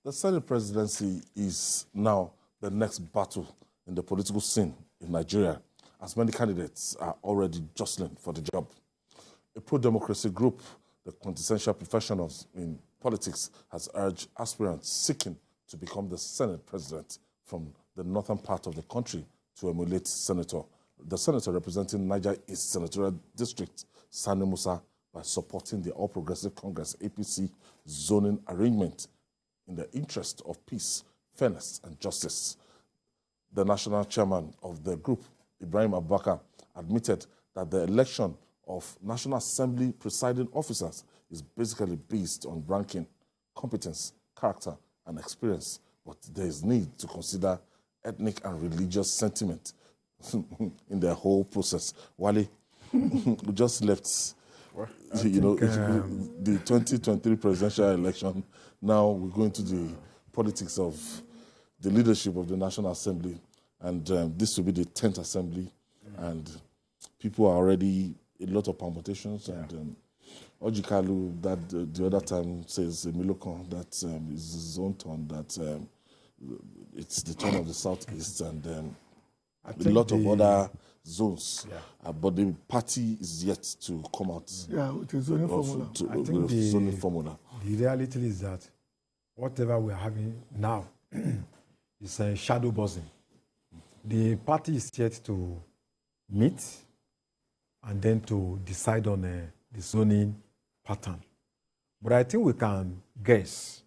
The Senate presidency is now the next battle in the political scene in Nigeria, as many candidates are already jostling for the job. A pro-democracy group, the quintessential professionals in politics, has urged aspirants seeking to become the Senate president from the northern part of the country to emulate the senator representing Niger East Senatorial District, Sani Musa, by supporting the All Progressive Congress APC zoning arrangement in the interest of peace, fairness, and justice. The national chairman of the group, Ibrahim Abubakar, admitted that the election of National Assembly presiding officers is basically based on ranking, competence, character, and experience, but there is need to consider ethnic and religious sentiment in the whole process. Wale, we just left, the 2023 presidential election. Now we're going to the politics of the leadership of the National Assembly, and this will be the 10th Assembly, and people are already a lot of permutations, and Ojikalu, that the other time says Milokon, that is his own turn, that it's the turn of the Southeast, and a lot of other zones, but the party is yet to come out. Yeah, with the zoning formula. I think the reality is that whatever we're having now is a shadow buzzing. The party is yet to meet and then to decide on the zoning pattern. But I think we can guess,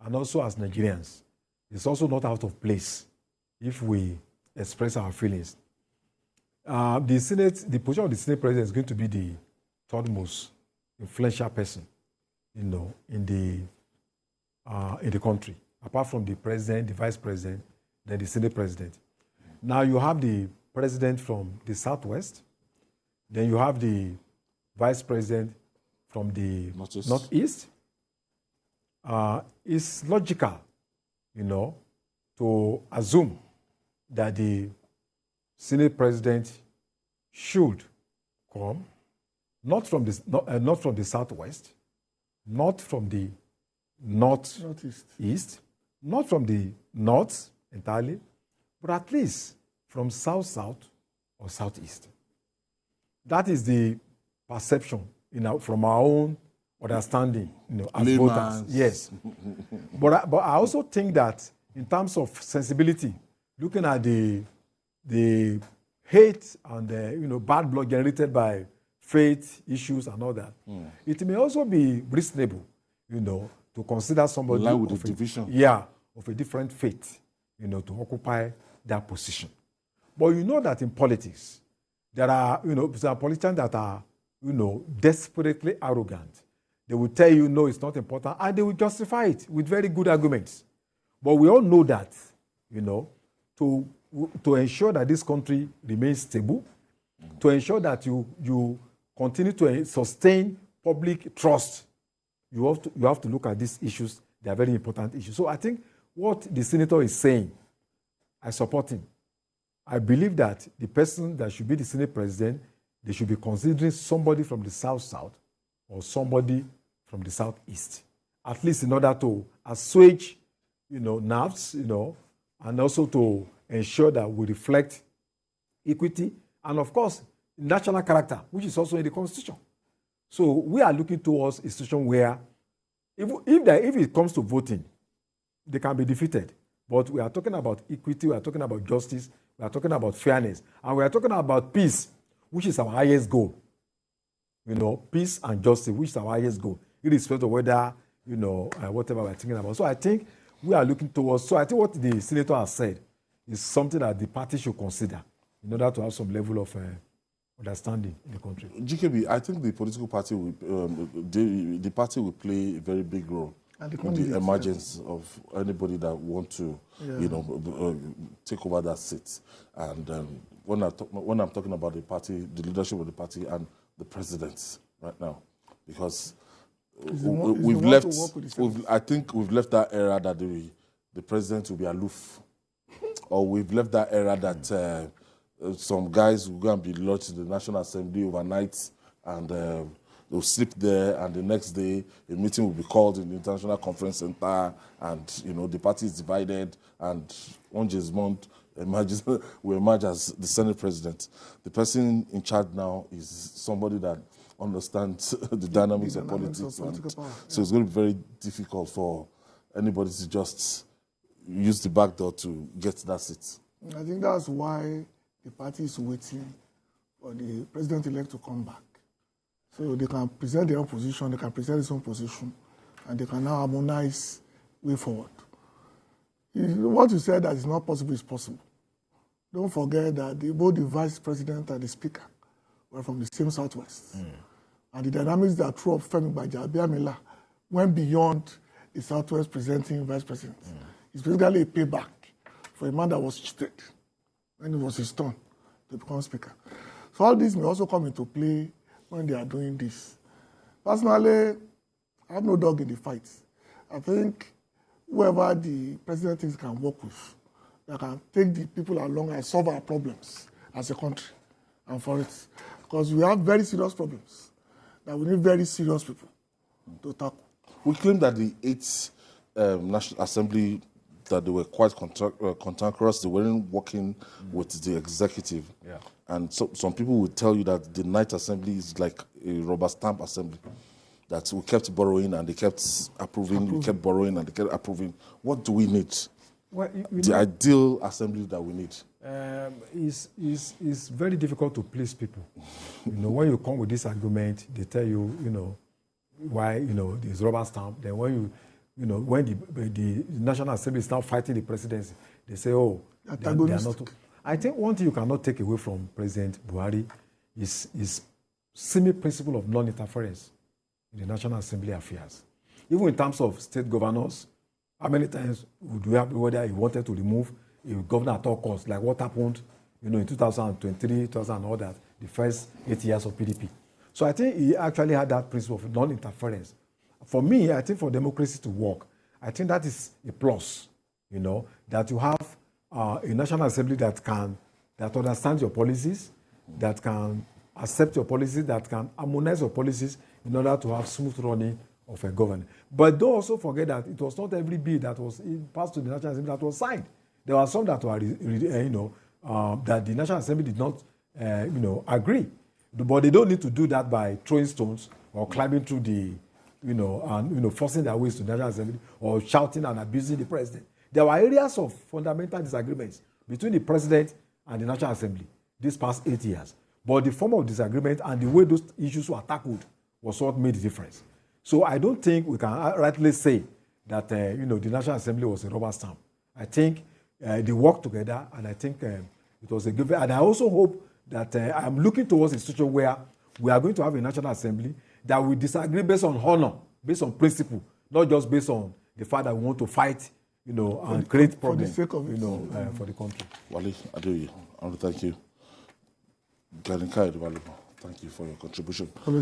and also as Nigerians, it's also not out of place if we express our feelings. The position of the Senate president is going to be the third most influential person, in the country, apart from the president, the vice president, then the Senate president. Now you have the president from the Southwest, then you have the vice president from the Northeast. It's logical, to assume that the Senate president should come not from the Southwest, not from the Northeast, not from the North entirely, but at least from South-South or Southeast. That is the perception, from our own understanding, as voters. Yes. but I also think that in terms of sensibility, looking at the hate and the bad blood generated by faith issues and all that, it may also be reasonable, to consider somebody with the division. Of a different faith, to occupy that position. But that in politics, there are politicians that are desperately arrogant. They will tell you no, it's not important, and they will justify it with very good arguments. But we all know that, to ensure that this country remains stable, to ensure that you continue to sustain public trust, you have to look at these issues. They are very important issues. So I think what the senator is saying, I support him. I believe that the person that should be the Senate president, they should be considering somebody from the South-South or somebody from the Southeast, at least in order to assuage, nerves, and also to ensure that we reflect equity and, of course, national character, which is also in the Constitution. So we are looking towards a situation where, if it comes to voting, they can be defeated. But we are talking about equity, we are talking about justice, we are talking about fairness, and we are talking about peace, which is our highest goal. Peace and justice, which is our highest goal, irrespective of whether, whatever we're thinking about. So I think we are looking towards, so I think what the senator has said is something that the party should consider in order to have some level of understanding in the country. GKB, I think the political party the party will play a very big role in the emergence of anybody that want to, take over that seat. And when I'm talking about the party, the leadership of the party and the presidents right now, because I think we've left that era that the president will be aloof, or we've left that era that some guys will go and be lodged in the National Assembly overnight and They'll sleep there, and the next day a meeting will be called in the International Conference Center, and the party is divided, and one Month will emerge as the Senate president. The person in charge now is somebody that understands the dynamics of politics. So it's going to be very difficult for anybody to just use the back door to get that seat. I think that's why the party is waiting for the president-elect to come back. So they can present their own position, they can present his own position, and they can now harmonize way forward. What you said that is not possible is possible. Don't forget that both the vice president and the speaker were from the same Southwest. And the dynamics that threw up Femi Gbajabiamila went beyond the Southwest presenting vice president. It's basically a payback for a man that was cheated when it was his turn to become speaker. So all this may also come into play when they are doing this. Personally, I have no dog in the fight. I think whoever the president thinks can work with, that can take the people along and solve our problems as a country and for it. Because we have very serious problems that we need very serious people to tackle. We claim that the 8th National Assembly, that they were quite cantankerous, they weren't working with the executive. Yeah. And so some people would tell you that the 9th Assembly is like a rubber stamp assembly, that we kept borrowing and they kept approving, we kept borrowing and they kept approving. What do we need? Well, the ideal assembly that we need. Is very difficult to please people. When you come with this argument, they tell you, why, this rubber stamp. Then when when the National Assembly is now fighting the presidency, they say, oh, they are not. I think one thing you cannot take away from President Buhari is semi-principle of non-interference in the National Assembly affairs. Even in terms of state governors, how many times would we have whether he wanted to remove a governor at all costs, like what happened, in 2023, 2000 and all that, the first 8 years of PDP. So I think he actually had that principle of non-interference. For me, I think for democracy to work, I think that is a plus, that you have a National Assembly that understands your policies, that can accept your policies, that can harmonize your policies in order to have smooth running of a government. But don't also forget that it was not every bill that was passed to the National Assembly that was signed. There were some that were, that the National Assembly did not, agree. But they don't need to do that by throwing stones or climbing through the, and forcing their ways to the National Assembly or shouting and abusing the president. There were areas of fundamental disagreements between the president and the National Assembly these past 8 years. But the form of disagreement and the way those issues were tackled was what made the difference. So I don't think we can rightly say that, the National Assembly was a rubber stamp. I think they worked together, and I think it was a good. And I also hope that I'm looking towards a situation where we are going to have a National Assembly that will disagree based on honor, based on principle, not just based on the fact that we want to fight, and create problems, for the country. Wale Adeoye, I want to thank you. Thank you for your contribution.